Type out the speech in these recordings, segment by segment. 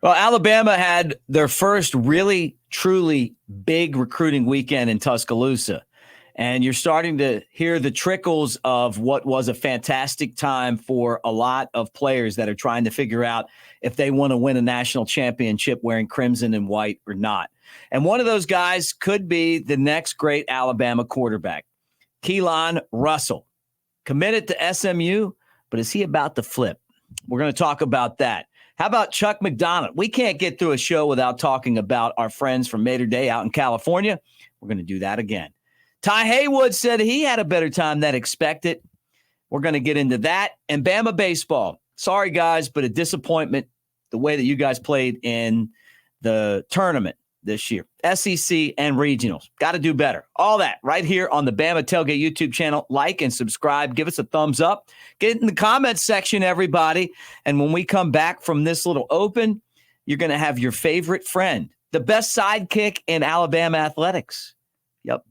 Well, Alabama had their first really, truly big recruiting weekend in Tuscaloosa. And you're starting to hear the trickles of what was a fantastic time for a lot of players that are trying to figure out if they want to win a national championship wearing crimson and white or not. And one of those guys could be the next great Alabama quarterback, Keelon Russell. Committed to SMU, but is he about to flip? We're going to talk about that. How about Chuck McDonald? We can't get through a show without talking about our friends from Mater Day out in California. We're going to do that again. Ty Haywood said he had a better time than expected. We're going to get into that. And Bama Baseball. Sorry, guys, but a disappointment the way that you guys played in the tournament this year. SEC and regionals. Got to do better. All that right here on the Bama Tailgate YouTube channel. Like and subscribe. Give us a thumbs up. Get in the comments section, everybody. And when we come back from this little open, you're going to have your favorite friend, the best sidekick in Alabama athletics. Yep,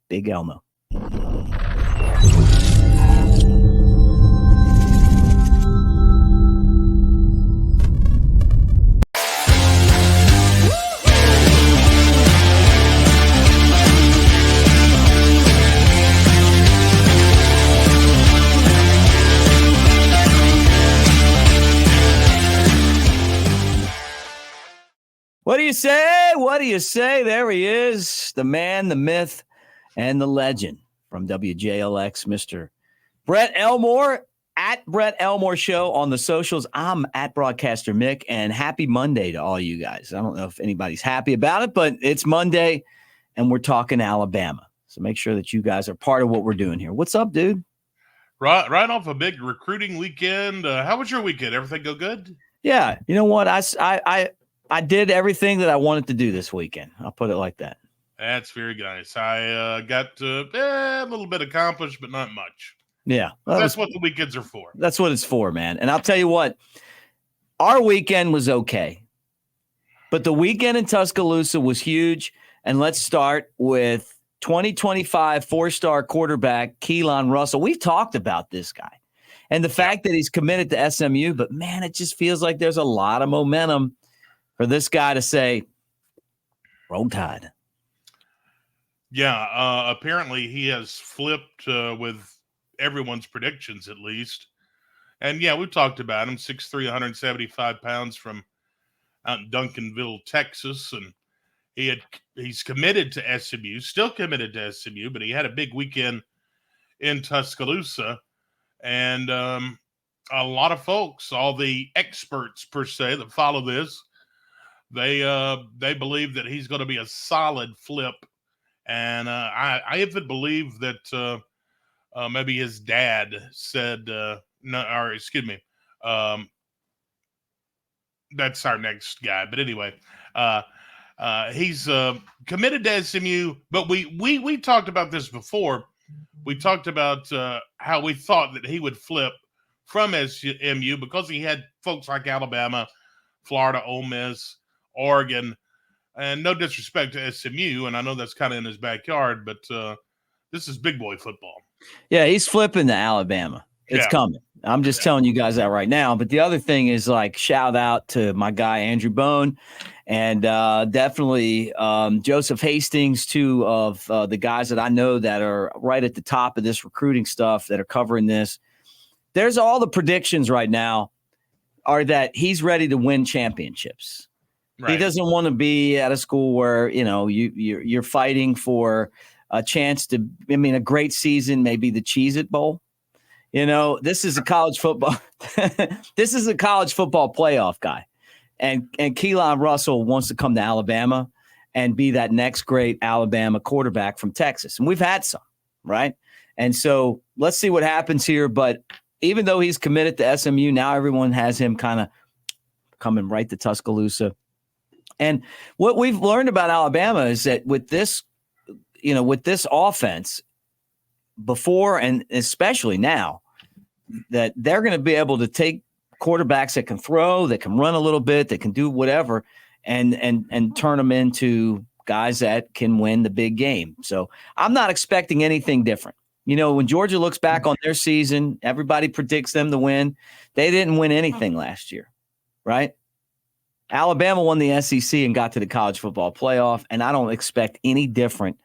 Big Elmo. What do you say? What do you say? There he is, the man, the myth, and the legend from WJLX, Mr. Brett Elmore, at Brett Elmore Show on the socials. I'm at Broadcaster Mick, and happy Monday to all you guys. I don't know if anybody's happy about it, but it's Monday, and we're talking Alabama. So make sure that you guys are part of what we're doing here. What's up, dude? Right off a big recruiting weekend. How was your weekend? Everything go good? Yeah. You know what? I did everything that I wanted to do this weekend. I'll put it like that. That's very nice. I got a little bit accomplished, but not much. Yeah. Well, that's what the weekends are for. That's what it's for, man. And I'll tell you what, our weekend was okay, but the weekend in Tuscaloosa was huge. And let's start with 2025 four-star quarterback Keelon Russell. We've talked about this guy and the fact that he's committed to SMU, but man, it just feels like there's a lot of momentum for this guy to say, roll tide. Yeah, apparently he has flipped with everyone's predictions at least. And yeah, we've talked about him, 6'3", 175 pounds from out in Duncanville, Texas. And he's committed to SMU, still committed to SMU, but he had a big weekend in Tuscaloosa. And a lot of folks, all the experts per se that follow this, they believe that he's going to be a solid flip, and I even believe that maybe his dad said that's our next guy. But anyway, he's committed to SMU. But we talked about this before. We talked about how we thought that he would flip from SMU because he had folks like Alabama, Florida, Ole Miss, Oregon, and no disrespect to SMU, and I know that's kind of in his backyard, but this is big boy football. Yeah, he's flipping to Alabama. It's coming. I'm just telling you guys that right now. But the other thing is, like, shout out to my guy Andrew Bone, and definitely Joseph Hastings, two of the guys that I know that are right at the top of this recruiting stuff that are covering this. There's all the predictions right now are that he's ready to win championships. Right. He doesn't want to be at a school where, you know, you're fighting for a chance to, a great season, maybe the Cheez-It Bowl. You know, this is a college football. This is a college football playoff guy. And Keelon Russell wants to come to Alabama and be that next great Alabama quarterback from Texas. And we've had some, right? And so let's see what happens here. But even though he's committed to SMU, now everyone has him kind of coming right to Tuscaloosa. And what we've learned about Alabama is that with this offense before and especially now, that they're going to be able to take quarterbacks that can throw, that can run a little bit, that can do whatever, and turn them into guys that can win the big game. So I'm not expecting anything different. You know, when Georgia looks back on their season, everybody predicts them to win. They didn't win anything last year, right? Alabama won the SEC and got to the college football playoff, and I don't expect any different.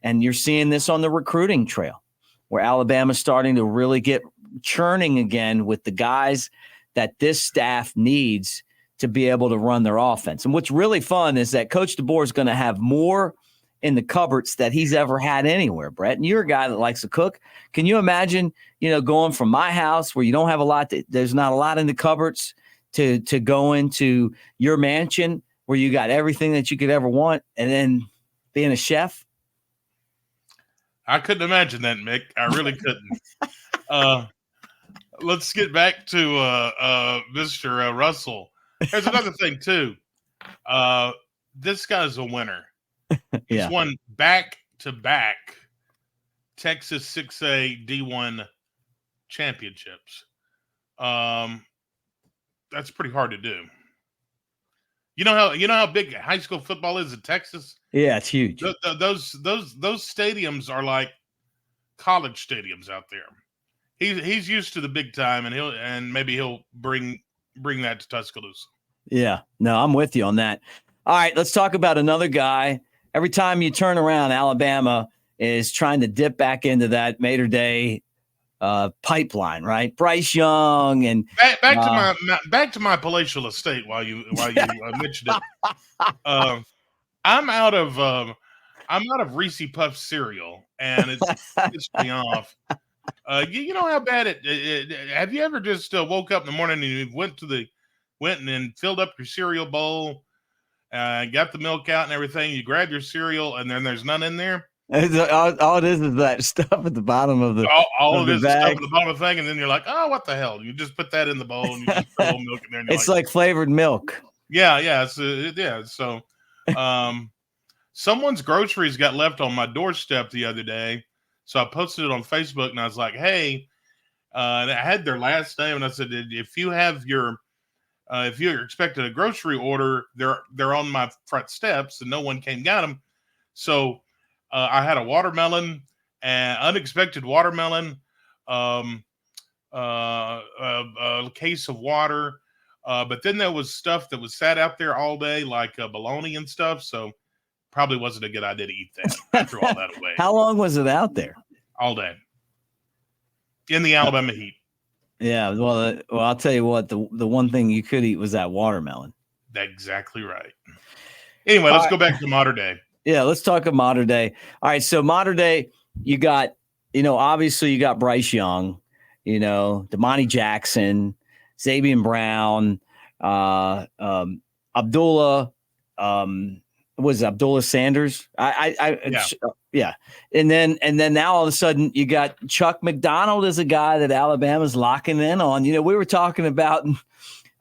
And you're seeing this on the recruiting trail where Alabama's starting to really get churning again with the guys that this staff needs to be able to run their offense. And what's really fun is that Coach DeBoer is going to have more in the cupboards that he's ever had anywhere, Brett. And you're a guy that likes to cook. Can you imagine, going from my house where you don't have a lot, there's not a lot in the cupboards, to go into your mansion where you got everything that you could ever want, and then being a chef? I couldn't imagine that, Mick. I really couldn't. Let's get back to Mr. Russell. There's another thing, too. This guy's a winner. He's won back-to-back Texas 6A D1 championships. That's pretty hard to do. You know how big high school football is in Texas? Yeah, it's huge. Those stadiums are like college stadiums out there. He's used to the big time, and maybe he'll bring that to Tuscaloosa. Yeah, no, I'm with you on that. All right, let's talk about another guy. Every time you turn around, Alabama is trying to dip back into that Mater Day pipeline, right? Bryce Young and back to my palatial estate. While you mentioned it, I'm out of Reese Puff cereal, and it's pissed me off. You know how bad it have you ever just woke up in the morning and you went and filled up your cereal bowl, got the milk out and everything, you grab your cereal and then there's none in there? All it is that stuff at the bottom of the all of this stuff at the bottom of the thing, and then you're like, oh, what the hell? You just put that in the bowl and you just put a little milk in there. And it's like flavored milk. Yeah. So someone's groceries got left on my doorstep the other day. So I posted it on Facebook and I was like, hey, and I had their last name, and I said, if you have if you're expecting a grocery order, they're on my front steps, and no one came got them. So I had a watermelon, an unexpected watermelon, a case of water, but then there was stuff that was sat out there all day, like bologna and stuff. So probably wasn't a good idea to eat that. I threw all that away. How long was it out there? All day. In the Alabama heat. Yeah, well, I'll tell you what, the one thing you could eat was that watermelon. Exactly right. Anyway, let's go back to modern day. Yeah, let's talk of modern day. All right, so modern day, you got, obviously you got Bryce Young, Damani Jackson, Zabian Brown, Abdullah, was it Abdullah Sanders? Yeah. And then now all of a sudden you got Chuck McDonald as a guy that Alabama's locking in on. We were talking about,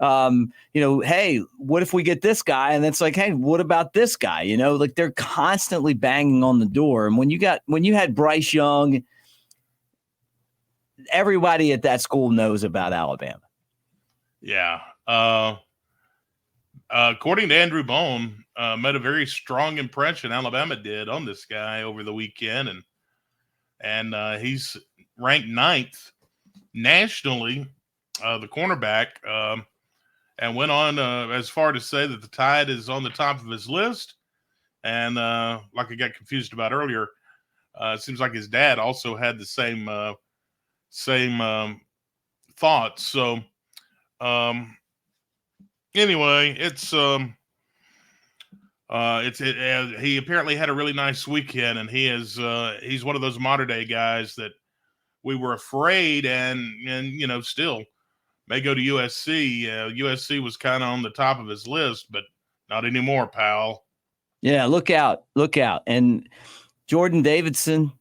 hey, what if we get this guy? And it's like, hey, what about this guy? Like they're constantly banging on the door. And when you had Bryce Young, everybody at that school knows about Alabama. Yeah. According to Andrew Bone, made a very strong impression. Alabama did on this guy over the weekend, and he's ranked 9th nationally, the cornerback, and went on as far to say that the Tide is on the top of his list. And like I got confused about earlier, it seems like his dad also had the same thoughts. So anyway, he apparently had a really nice weekend, and he's one of those modern day guys that we were afraid and still may go to USC. USC was kind of on the top of his list, but not anymore, pal. Yeah, look out. And Jordan Davidson,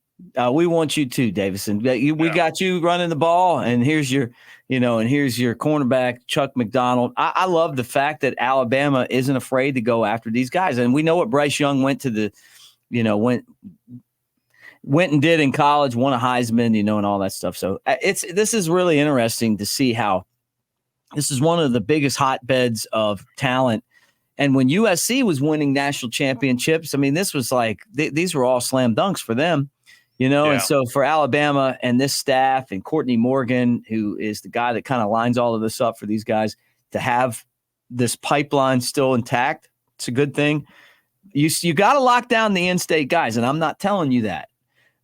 we want you too, Davidson. We got you running the ball, and here's your cornerback, Chuck McDonald. I love the fact that Alabama isn't afraid to go after these guys. And we know what Bryce Young went to went and did in college, won a Heisman, and all that stuff. So this is really interesting to see how this is one of the biggest hotbeds of talent. And when USC was winning national championships, I mean, this was like these were all slam dunks for them. And so for Alabama and this staff and Courtney Morgan, who is the guy that kind of lines all of this up for these guys to have this pipeline still intact. It's a good thing. You got to lock down the in-state guys, and I'm not telling you that,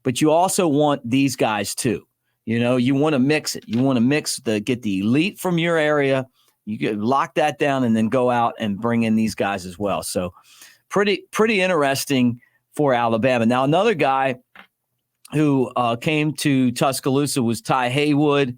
but you also want these guys too. You want to mix it. You want to get the elite from your area. You can lock that down and then go out and bring in these guys as well. So pretty interesting for Alabama. Now, another guy who came to Tuscaloosa was Ty Haywood,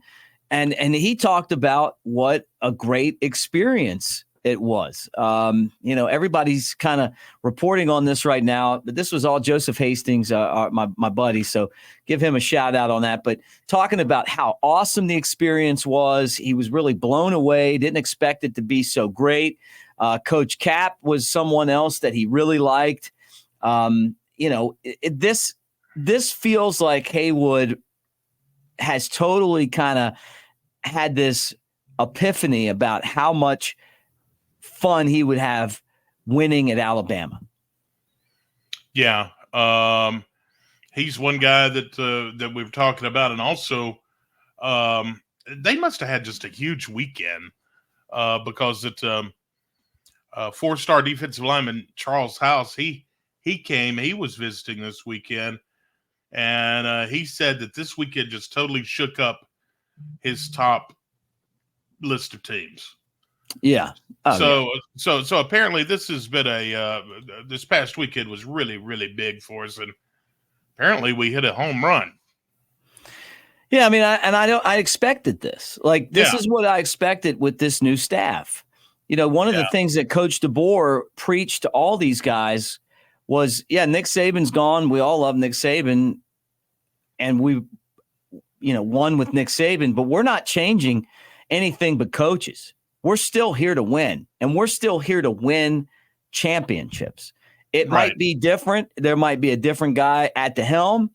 and he talked about what a great experience it was. Everybody's kind of reporting on this right now, but this was all Joseph Hastings, my buddy. So give him a shout out on that. But talking about how awesome the experience was, he was really blown away. Didn't expect it to be so great. Coach Cap was someone else that he really liked. This feels like Haywood has totally kind of had this epiphany about how much fun he would have winning at Alabama. Yeah. He's one guy that we were talking about. And also they must have had just a huge weekend because four-star defensive lineman Charles House, he was visiting this weekend, and he said that this weekend just totally shook up his top list of teams. Yeah. So apparently this has been this past weekend was really, really big for us, and apparently we hit a home run. Yeah, I mean, I expected this. Like, this is what I expected with this new staff. One of the things that Coach DeBoer preached to all these guys was, Nick Saban's gone. We all love Nick Saban, and we, won with Nick Saban, but we're not changing anything but coaches. We're still here to win, and we're still here to win championships. It might be different. There might be a different guy at the helm,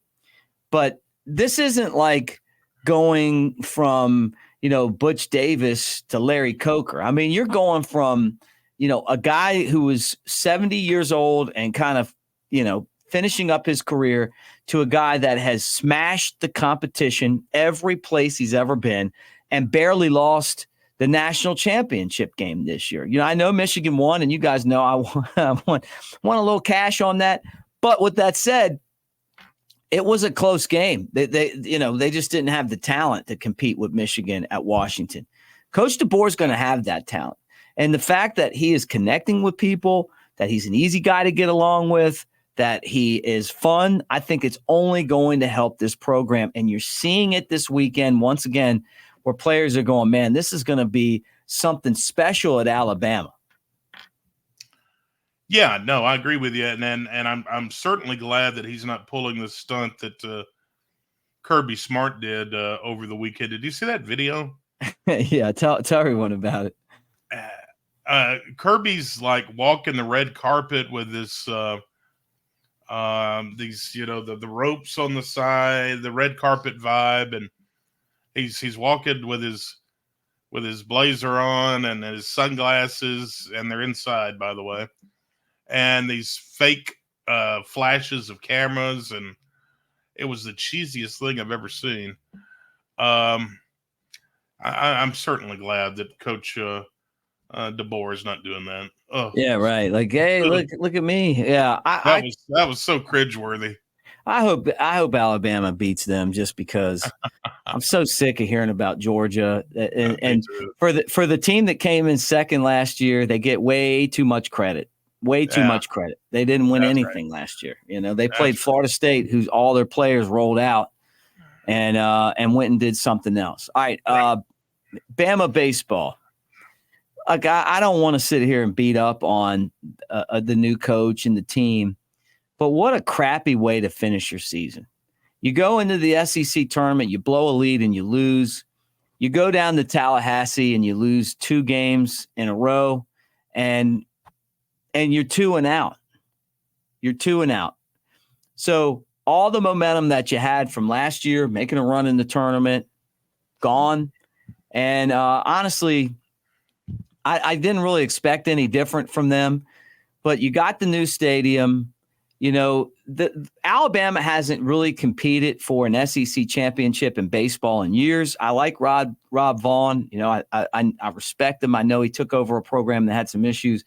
but this isn't like going from, Butch Davis to Larry Coker. I mean, you're going from, a guy who was 70 years old and kind of, finishing up his career to a guy that has smashed the competition every place he's ever been and barely lost the national championship game this year. I know Michigan won, and you guys know I want a little cash on that. But with that said, it was a close game. They just didn't have the talent to compete with Michigan at Washington. Coach DeBoer is going to have that talent. And the fact that he is connecting with people, that he's an easy guy to get along with, that he is fun, I think it's only going to help this program. And you're seeing it this weekend once again, where players are going, man, this is going to be something special at Alabama. Yeah, no, I agree with you, and I'm certainly glad that he's not pulling the stunt that Kirby Smart did over the weekend. Did you see that video? Yeah, tell everyone about it. Kirby's like walking the red carpet with this these the ropes on the side, the red carpet vibe, and he's walking with his blazer on and his sunglasses, and they're inside, by the way. And these fake flashes of cameras, and it was the cheesiest thing I've ever seen. I'm certainly glad that Coach DeBoer is not doing that. Oh, yeah, right. Like, hey, look at me. Yeah, that was so cringeworthy. I hope Alabama beats them, just because I'm so sick of hearing about Georgia. And for the team that came in second last year, they get way too much credit. Way too much credit. They didn't win anything last year. They played Florida State, who's all their players rolled out, and went and did something else. All right, Bama baseball. Like, I don't want to sit here and beat up on the new coach and the team, but what a crappy way to finish your season. You go into the SEC tournament, you blow a lead and you lose. You go down to Tallahassee and you lose 2 games in a row, and you're 2-out. You're 2-out. So all the momentum that you had from last year, making a run in the tournament, gone. And honestly, I didn't really expect any different from them. But you got the new stadium. the Alabama hasn't really competed for an SEC championship in baseball in years. I like Rob Vaughn. I respect him. I know he took over a program that had some issues,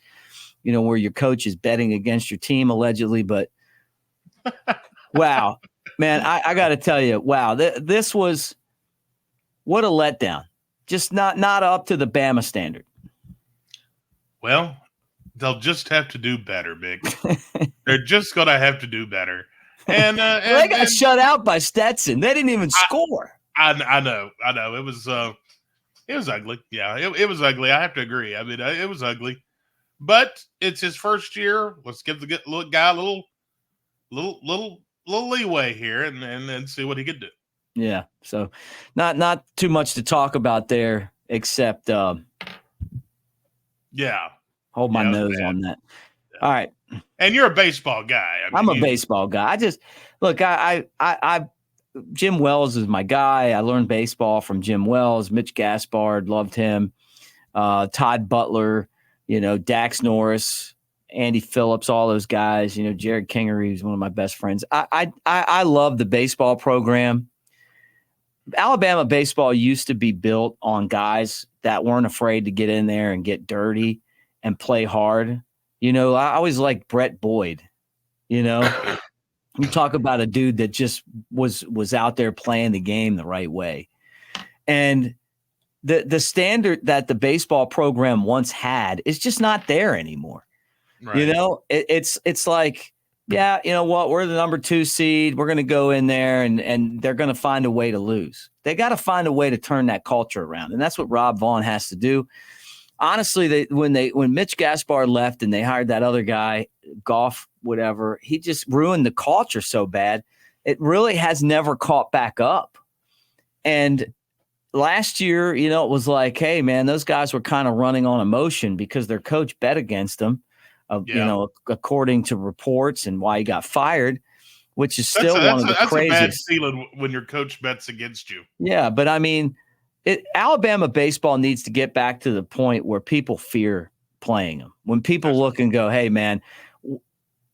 where your coach is betting against your team allegedly. But wow, man, I got to tell you, wow, this was what a letdown. Just not up to the Bama standard. Well, they'll just have to do better, Mick. They're just going to have to do better. And they got shut out by Stetson. They didn't even score. I know. It was ugly. Yeah, it was ugly. I have to agree. I mean, it was ugly. But it's his first year. Let's give the little guy a little leeway here and see what he could do. Yeah. So not too much to talk about there, except yeah. Hold my nose on that. Yeah. All right. And you're a baseball guy. I'm a baseball guy. I just look, I Jim Wells is my guy. I learned baseball from Jim Wells. Mitch Gaspard, loved him. Todd Butler, Dax Norris, Andy Phillips, all those guys, Jared Kingery, who's one of my best friends. I love the baseball program. Alabama baseball used to be built on guys that weren't afraid to get in there and get dirty and play hard. I always liked Brett Boyd. You talk about a dude that just was out there playing the game the right way. And the standard that the baseball program once had is just not there anymore. Right. It's like, yeah, you know what? We're the number 2 seed. We're going to go in there and they're going to find a way to lose. They got to find a way to turn that culture around. And that's what Rob Vaughn has to do. Honestly, when Mitch Gaspard left and they hired that other guy, Goff, whatever, he just ruined the culture so bad. It really has never caught back up. And last year, it was like, hey, man, those guys were kind of running on emotion because their coach bet against them, according to reports and why he got fired, which is still one of the craziest. That's a bad feeling when your coach bets against you. Yeah, but I mean, Alabama baseball needs to get back to the point where people fear playing them. When people look and go, hey, man,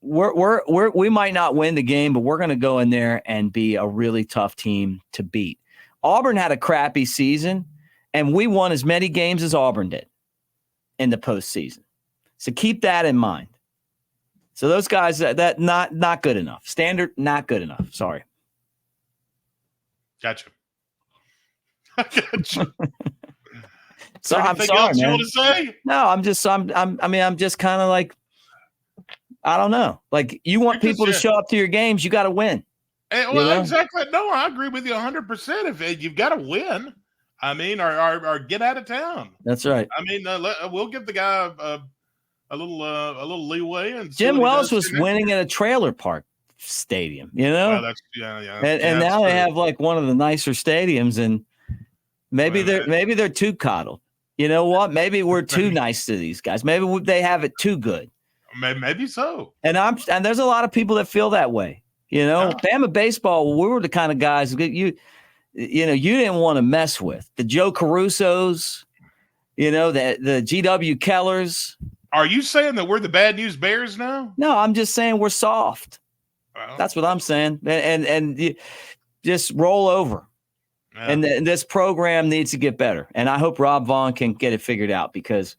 we might not win the game, but we're going to go in there and be a really tough team to beat. Auburn had a crappy season, and we won as many games as Auburn did in the postseason. So keep that in mind. So those guys, that not good enough. Standard, not good enough. Sorry. Gotcha. I gotcha. So I'm sorry, else man. You want to say? No, I'm just kind of like, I don't know. Like, you want people to show up to your games, you got to win. Exactly. No, I agree with you 100%. If you've got to win, I mean, or get out of town. That's right. I mean, we'll give the guy a little leeway. And Jim Wells was winning at a trailer park stadium. Well, that's, yeah. And now they have like one of the nicer stadiums, and maybe they're too coddled. You know what? Maybe we're too nice to these guys. Maybe they have it too good. Maybe so. And there's a lot of people that feel that way. Bama baseball, we were the kind of guys you didn't want to mess with. The Joe Carusos, the GW Kellers. Are you saying that we're the bad news bears now? No, I'm just saying we're soft. Well, that's what I'm saying. And just roll over. Yeah. And this program needs to get better. And I hope Rob Vaughn can get it figured out, because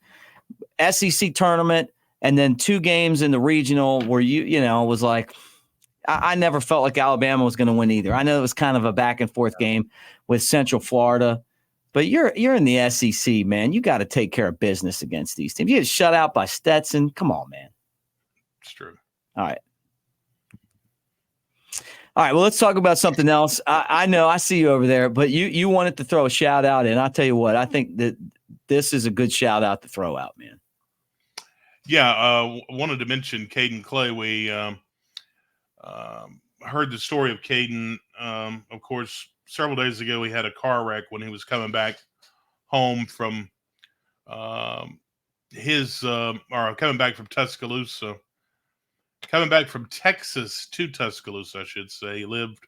SEC tournament and then 2 games in the regional where was like, I never felt like Alabama was going to win either. I know it was kind of a back and forth game with Central Florida, but you're in the SEC, man. You got to take care of business against these teams. You get shut out by Stetson. Come on, man. It's true. All right. Well, let's talk about something else. I know I see you over there, but you wanted to throw a shout out, and I'll tell you what, I think that this is a good shout out to throw out, man. Yeah. Wanted to mention Kaden Clay. We, heard the story of Kaden. Of course, several days ago, he had a car wreck when he was coming back home from coming back from Tuscaloosa, coming back from Texas to Tuscaloosa, I should say. He lived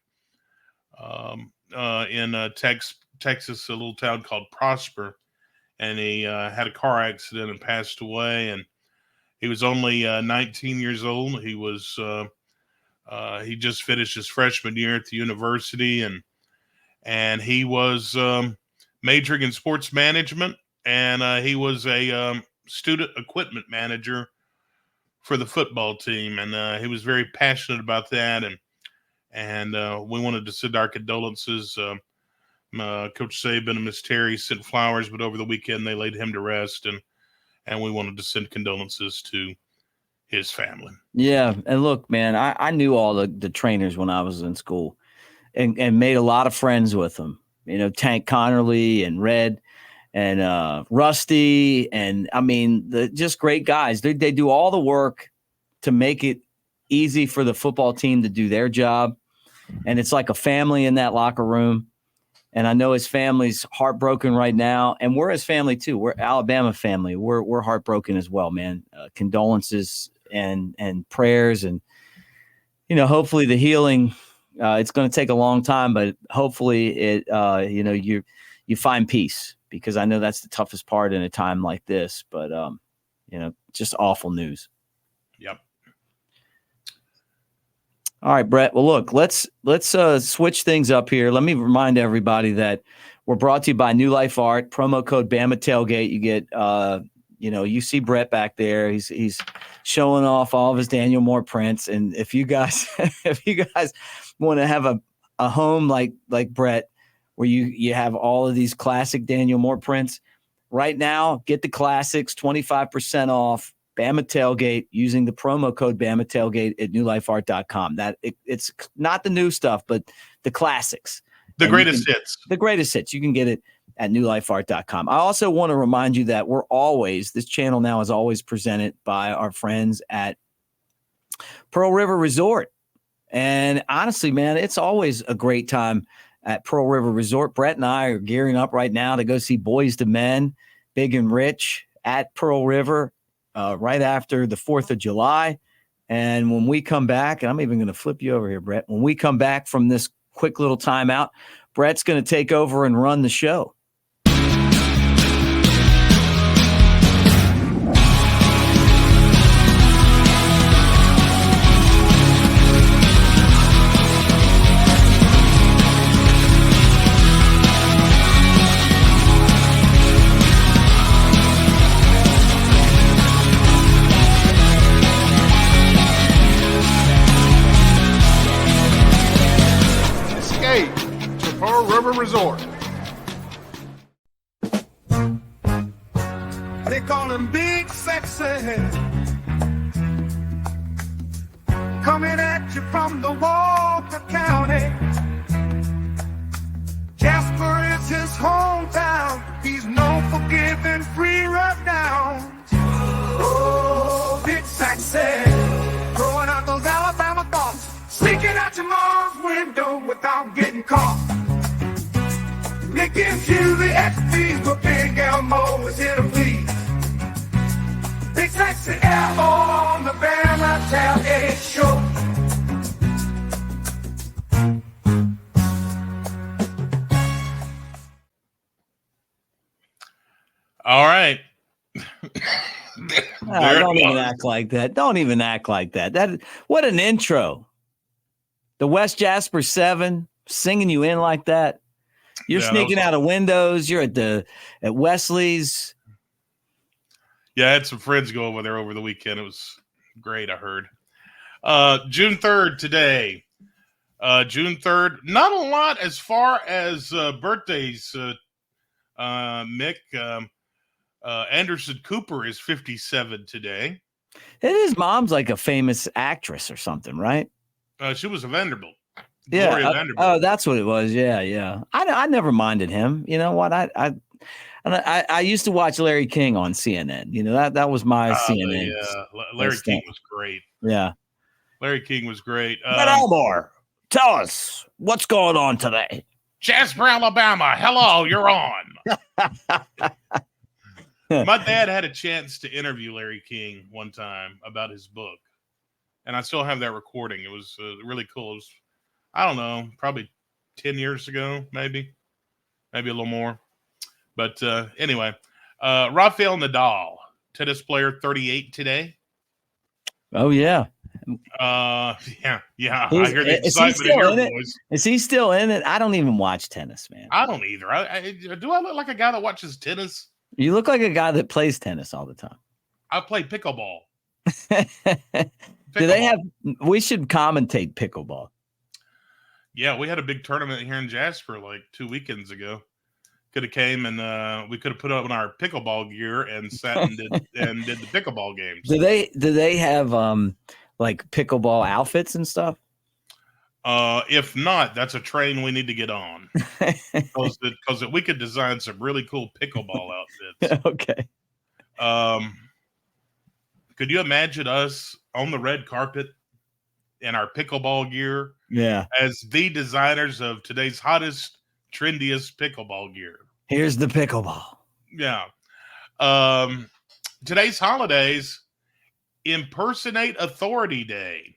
in Texas, a little town called Prosper, and he had a car accident and passed away. And he was only 19 years old. He was He just finished his freshman year at the university, and he was majoring in sports management, and he was a student equipment manager for the football team, and he was very passionate about that, and we wanted to send our condolences. Coach Saban and Miss Terry sent flowers, but over the weekend they laid him to rest, and we wanted to send condolences to his family. Yeah, and look, man, I knew all the trainers when I was in school, and made a lot of friends with them. You know, Tank Connerly and Red and Rusty, and I mean, just great guys. They do all the work to make it easy for the football team to do their job, and it's like a family in that locker room. And I know his family's heartbroken right now, and we're his family too. We're Alabama family. We're heartbroken as well, man. Condolences and prayers, and hopefully the healing. It's going to take a long time, but hopefully it. You find peace, because I know that's the toughest part in a time like this. But just awful news. Yep. All right, Brett. Well, look, let's switch things up here. Let me remind everybody that we're brought to you by New Life Art. Promo code Bama Tailgate. You get, you see Brett back there. He's showing off all of his Daniel Moore prints. And if you guys want to have a home like Brett, where you have all of these classic Daniel Moore prints, right now, get the classics 25% off. Bama Tailgate, using the promo code Bama Tailgate at newlifeart.com. It's not the new stuff, but the classics. The greatest hits. The greatest hits. You can get it at newlifeart.com. I also want to remind you that this channel now is always presented by our friends at Pearl River Resort. And honestly, man, it's always a great time at Pearl River Resort. Brett and I are gearing up right now to go see Boys to Men, Big and Rich at Pearl River. Right after the 4th of July. And when we come back, and I'm even going to flip you over here, Brett. When we come back from this quick little timeout, Brett's going to take over and run the show. Resort. They call him Big Sexy, coming at you from the Walker County. Jasper is his hometown. He's known for giving free rundowns. Oh, Big Sexy, throwing out those Alabama thoughts, sneaking out your mom's window without getting caught. It gives you the XPs, but Big Elmo is here to please. Big Sexy Elmo on the Bama Tailgate Show. All right. Don't even act like that. Don't even act like that. What an intro. The West Jasper 7 singing you in like that. You're sneaking out of windows. You're at Wesley's. Yeah, I had some friends go over there over the weekend. It was great, I heard. June 3rd today. June 3rd. Not a lot as far as birthdays, Mick. Anderson Cooper is 57 today. His mom's like a famous actress or something, right? She was a Vanderbilt. Yeah. Gloria Vanderbilt. Oh, that's what it was. Yeah. I never minded him. You know what? I used to watch Larry King on CNN. You know, that was my CNN. Yeah, Larry King was great. Yeah. Larry King was great. But Elmore, tell us what's going on today. Jasper, Alabama. Hello, you're on. My dad had a chance to interview Larry King one time about his book, and I still have that recording. It was really cool. It was, I don't know, probably 10 years ago, maybe a little more. But anyway, Rafael Nadal, tennis player, 38 today. Oh, yeah. Yeah. I He's- hear the is he excitement in still your in it? voice. Is he still in it? I don't even watch tennis, man. I don't either. Do I look like a guy that watches tennis? You look like a guy that plays tennis all the time. I play pickleball. Do they have? We should commentate pickleball. Yeah, we had a big tournament here in Jasper like 2 weekends ago. Could have came and we could have put on our pickleball gear and sat and did the pickleball games. Do they have like pickleball outfits and stuff? If not, that's a train we need to get on because we could design some really cool pickleball outfits. Okay. Could you imagine us on the red carpet in our pickleball gear? Yeah. As the designers of today's hottest, trendiest pickleball gear. Here's the pickleball. Yeah. Today's holidays, Impersonate Authority Day.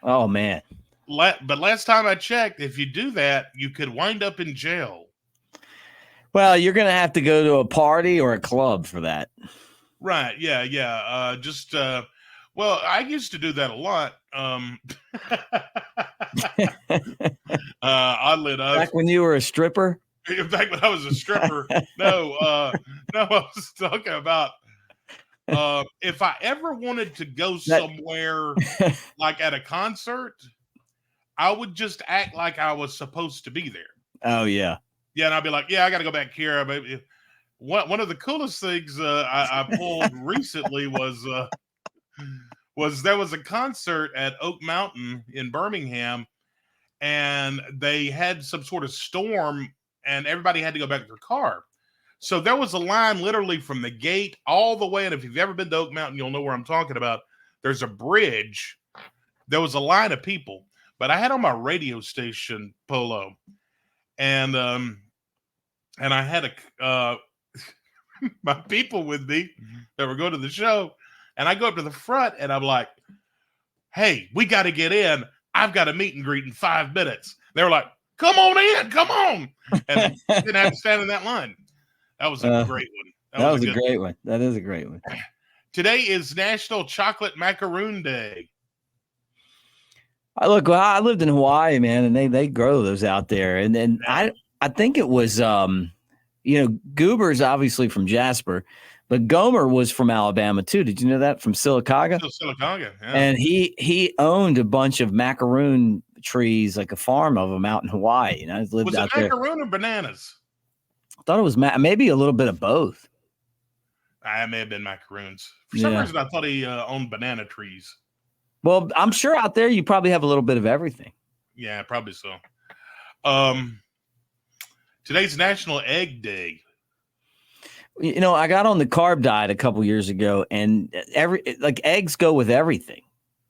Oh man. But last time I checked, if you do that, you could wind up in jail. Well, you're gonna have to go to a party or a club for that. Right. Yeah. Well, I used to do that a lot. Oddly enough, Back when you were a stripper. back when I was a stripper. No, I was talking about if I ever wanted to go somewhere like at a concert, I would just act like I was supposed to be there. Oh yeah. Yeah, and I'd be like, yeah, I got to go back here. One of the coolest things I pulled recently was there was a concert at Oak Mountain in Birmingham, and they had some sort of storm, and everybody had to go back to their car. So there was a line literally from the gate all the way, and if you've ever been to Oak Mountain, you'll know where I'm talking about. There's a bridge. There was a line of people, but I had on my radio station polo, and I had my people with me that were going to the show, and I go up to the front and I'm like, hey, we got to get in. I've got a meet and greet in 5 minutes. They were like, come on in, come on. And didn't have to stand in that line. That was a great one. That was a great one. That is a great one. Today is National Chocolate Macaroon Day. Look, I lived in Hawaii, man, and they grow those out there. And then I think it was Goober's obviously from Jasper, but Gomer was from Alabama too. Did you know that? From Sylacauga? Sylacauga, yeah. And he owned a bunch of macaroon trees, like a farm of them out in Hawaii. You know, he lived out there. Was it macaroon or bananas? I thought it was maybe a little bit of both. I may have been macaroons. For some reason, I thought he owned banana trees. Well, I'm sure out there you probably have a little bit of everything. Yeah, probably so. Today's National Egg Day. You know, I got on the carb diet a couple years ago, and eggs go with everything.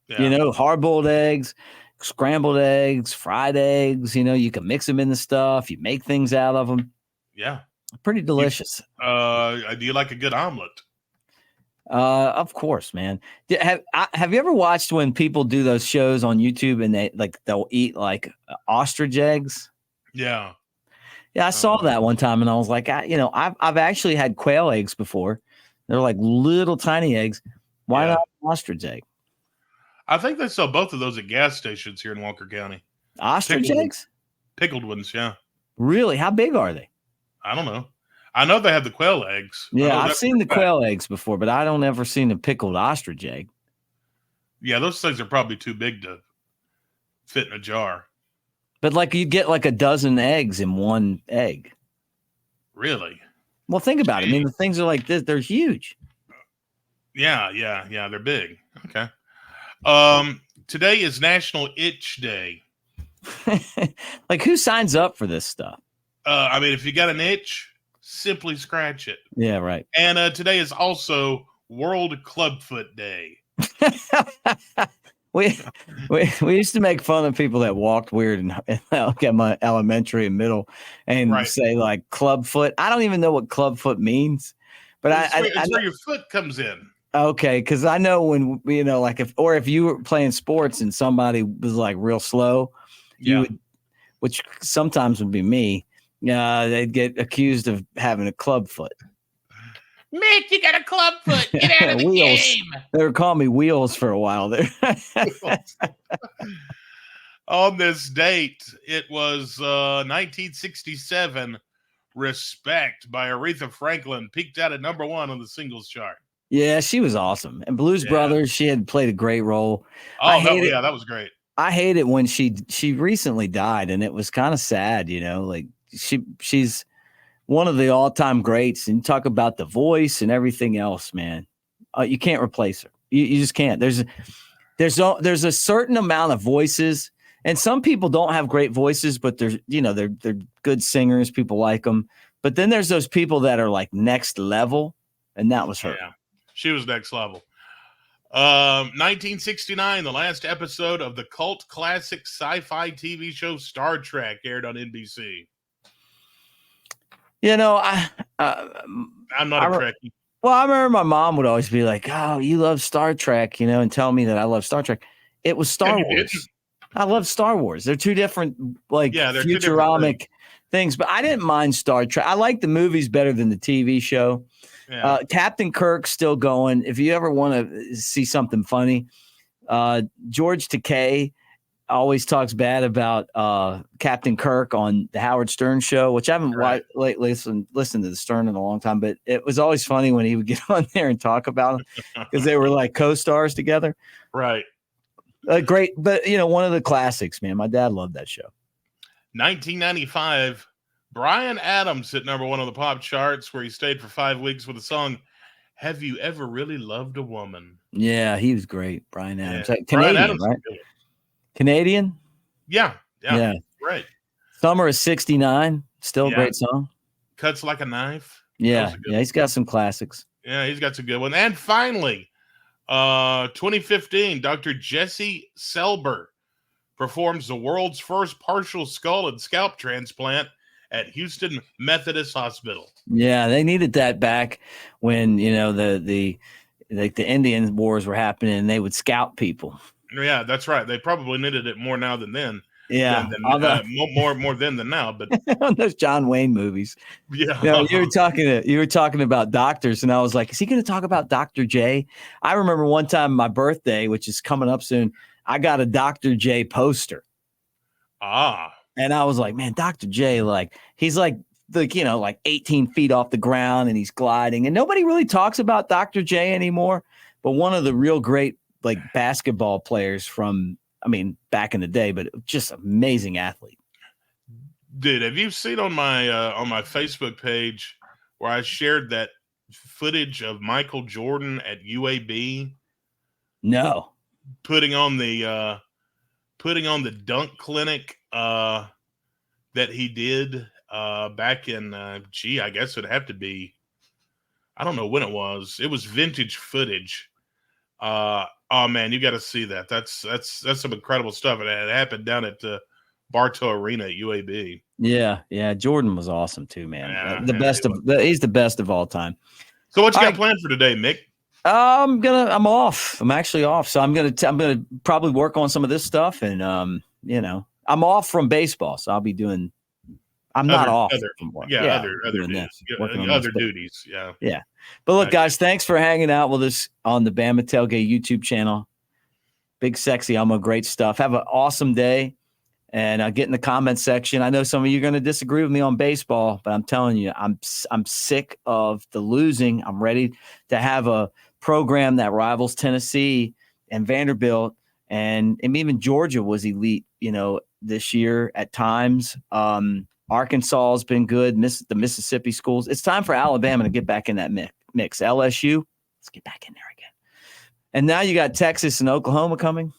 Yeah. You know, hard-boiled eggs, scrambled eggs, fried eggs. You know, you can mix them in the stuff. You make things out of them. Yeah, pretty delicious. Do you like a good omelet? Of course, man. Have you ever watched when people do those shows on YouTube and they'll eat like ostrich eggs? Yeah. Yeah, I saw that one time and I was like, I've actually had quail eggs before. They're like little tiny eggs. Why not an ostrich egg? I think they sell both of those at gas stations here in Walker County. Ostrich eggs? Pickled ones, yeah. Really? How big are they? I don't know. I know they have the quail eggs. Yeah, I've seen the quail eggs before, but I don't ever seen a pickled ostrich egg. Yeah, those things are probably too big to fit in a jar. But like you get like a dozen eggs in one egg. Really? Well, think about it. I mean, the things are like this. They're huge. Yeah. They're big. Okay. Today is National Itch Day. Like who signs up for this stuff? I mean, if you got an itch, simply scratch it. Yeah, right. And today is also World Clubfoot Day. We used to make fun of people that walked weird in like my elementary and middle and say like clubfoot. I don't even know what clubfoot means, but it's where your foot comes in. Okay, because I know when like if you were playing sports and somebody was like real slow, you would, which sometimes would be me. They'd get accused of having a club foot. Mick, you got a club foot. Get out of the Wheels. game. They were calling me Wheels for a while there. On this date, it was 1967. Respect by Aretha Franklin peaked out at #1 on the singles chart. Yeah, she was awesome. And Blues Brothers, she had played a great role. Oh, that was great. I hate it when she recently died, and it was kind of sad, you know, like she's one of the all-time greats, and you talk about the voice and everything else, man. You can't replace her. You just can't. There's a certain amount of voices, and some people don't have great voices, but they're good singers. People like them. But then there's those people that are like next level, and that was her. Yeah, she was next level. 1969, the last episode of the cult classic sci-fi TV show Star Trek aired on NBC. You know, I'm not a Trekkie. Well, I remember my mom would always be like, "Oh, you love Star Trek," you know, and tell me that I love Star Trek. It was Star Wars. I love Star Wars. They're two different, like, futuramic things, but I didn't mind Star Trek. I like the movies better than the TV show. Yeah. Captain Kirk's still going. If you ever want to see something funny, George Takei always talks bad about Captain Kirk on the Howard Stern show, which I haven't listened to the Stern in a long time, but it was always funny when he would get on there and talk about them because they were like co-stars together. Right. Great. But, you know, one of the classics, man. My dad loved that show. 1995. Bryan Adams hit #1 on the pop charts, where he stayed for 5 weeks with the song "Have You Ever Really Loved a Woman?" Yeah, he was great, Bryan Adams. Yeah. Canadian, Bryan Adams, right? Canadian? Yeah. Right. Summer of '69, still a great song. Cuts Like a Knife. Yeah, he's got some classics. Yeah, he's got some good ones. And finally, 2015, Dr. Jesse Selber performs the world's first partial skull and scalp transplant at Houston Methodist Hospital. Yeah, they needed that back when, you know, the Indian wars were happening and they would scalp people. Yeah, that's right. They probably needed it more now than then. Yeah, more then than now. But on those John Wayne movies. Yeah, you know, you were talking about doctors, and I was like, is he going to talk about Dr. J? I remember one time my birthday, which is coming up soon, I got a Dr. J poster. And I was like, man, Dr. J, like, he's like 18 feet off the ground and he's gliding. And nobody really talks about Dr. J anymore. But one of the real great, like, basketball players from, I mean, back in the day, but just amazing athlete. Dude, have you seen on my Facebook page where I shared that footage of Michael Jordan at UAB? No. Putting on the dunk clinic that he did back in I guess it'd have to be, I don't know when it was. It was vintage footage. Oh man, you got to see that. That's some incredible stuff. And it happened down at Bartow Arena at UAB. Yeah. Jordan was awesome too, man. Yeah, he's the best of all time. So what you got planned for today, Mick? I'm off. I'm actually off. So I'm gonna probably work on some of this stuff, and I'm off from baseball, so I'll be doing. Not off from work. Other duties. Yeah. Yeah. But look, guys, thanks for hanging out with us on the Bama Tailgate YouTube channel. Big Sexy Elmo, great stuff. Have an awesome day, and get in the comment section. I know some of you are going to disagree with me on baseball, but I'm telling you, I'm sick of the losing. I'm ready to have a program that rivals Tennessee and Vanderbilt, and even Georgia was elite, this year at times. Arkansas has been good. The Mississippi schools. It's time for Alabama to get back in that mix. LSU, let's get back in there again. And now you got Texas and Oklahoma coming.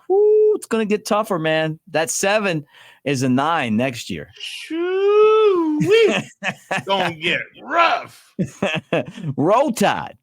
Woo, it's going to get tougher, man. That 7 is a 9 next year. Shoo-wee. Gonna get rough. Roll Tide.